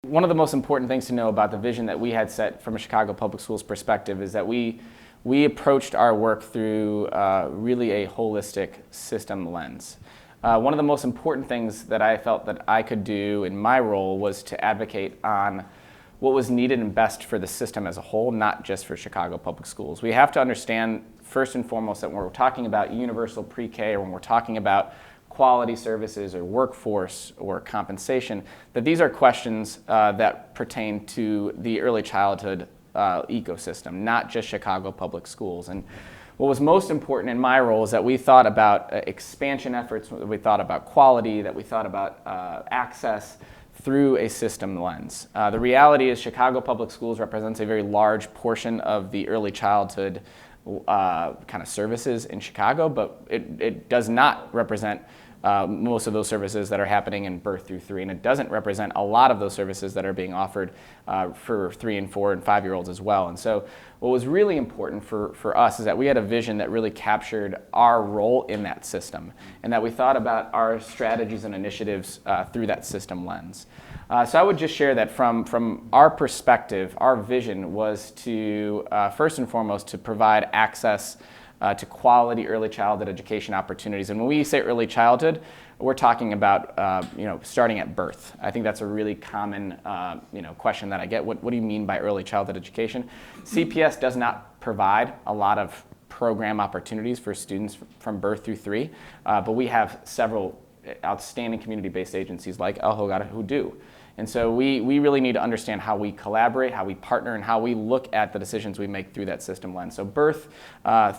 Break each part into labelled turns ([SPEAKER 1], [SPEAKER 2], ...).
[SPEAKER 1] One of the most important things to know about the vision that we had set from a Chicago Public Schools perspective is that we approached our work through really a holistic system lens. One of the most important things that I felt that I could do in my role was to advocate on what was needed and best for the system as a whole, not just for Chicago Public Schools. We have to understand first and foremost that when we're talking about universal pre-K or when we're talking about quality services or workforce or compensation, that these are questions that pertain to the early childhood ecosystem, not just Chicago Public Schools. And what was most important in my role is that we thought about expansion efforts, we thought about quality, that we thought about access through a system lens. The reality is Chicago Public Schools represents a very large portion of the early childhood kind of services in Chicago, but it does not represent most of those services that are happening in birth through 3, and it doesn't represent a lot of those services that are being offered for 3 and 4 and 5-year-olds as well. And so what was really important for us is that we had a vision that really captured our role in that system, and that we thought about our strategies and initiatives through that system lens. So I would just share that from our perspective, our vision was to, first and foremost, to provide access to quality early childhood education opportunities. And when we say early childhood, we're talking about starting at birth. I think that's a really common question that I get. What do you mean by early childhood education? CPS does not provide a lot of program opportunities for students from birth through 3, but we have several outstanding community-based agencies like El Hogar who do. And so we really need to understand how we collaborate, how we partner, and how we look at the decisions we make through that system lens. So birth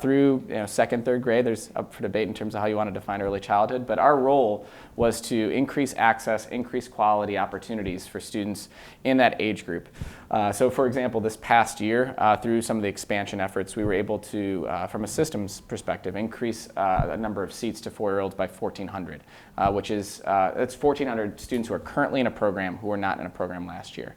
[SPEAKER 1] through 2nd, 3rd grade, there's up for debate in terms of how you want to define early childhood, but our role was to increase access, increase quality opportunities for students in that age group. So for example, this past year, through some of the expansion efforts, we were able to, from a systems perspective, increase a number of seats to 4-year-olds by 1,400, which is, that's 1,400 students who are currently in a program who were not in a program last year,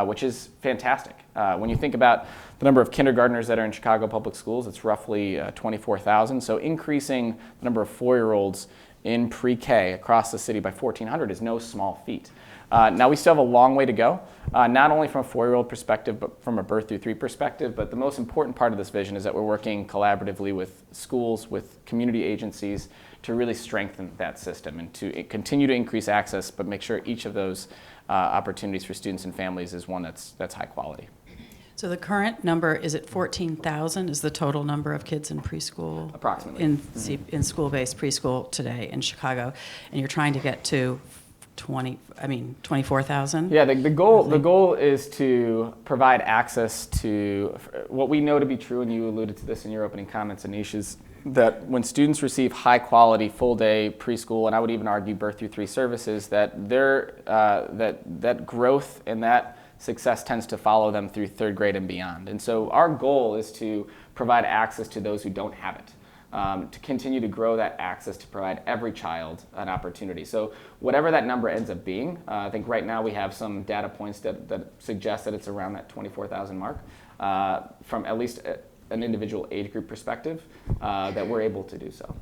[SPEAKER 1] which is fantastic. When you think about the number of kindergartners that are in Chicago Public Schools, it's roughly 24,000. So increasing the number of 4-year-olds in pre-K across the city by 1,400 is no small feat. Now we still have a long way to go, not only from a 4-year-old perspective, but from a birth through 3 perspective. But the most important part of this vision is that we're working collaboratively with schools, with community agencies to really strengthen that system and to continue to increase access, but make sure each of those opportunities for students and families is one that's high quality.
[SPEAKER 2] So the current number, is it 14,000 is the total number of kids in preschool?
[SPEAKER 1] Approximately.
[SPEAKER 2] In school-based preschool today in Chicago, and you're trying to get to 24,000?
[SPEAKER 1] Yeah, the goal is to provide access to what we know to be true, and you alluded to this in your opening comments, Anish, is that when students receive high quality full day preschool, and I would even argue birth through 3 services, that that growth and that success tends to follow them through 3rd grade and beyond. And so our goal is to provide access to those who don't have it, to continue to grow that access, to provide every child an opportunity. So whatever that number ends up being, I think right now we have some data points that suggest that it's around that 24,000 mark, from at least an individual age group perspective, that we're able to do so.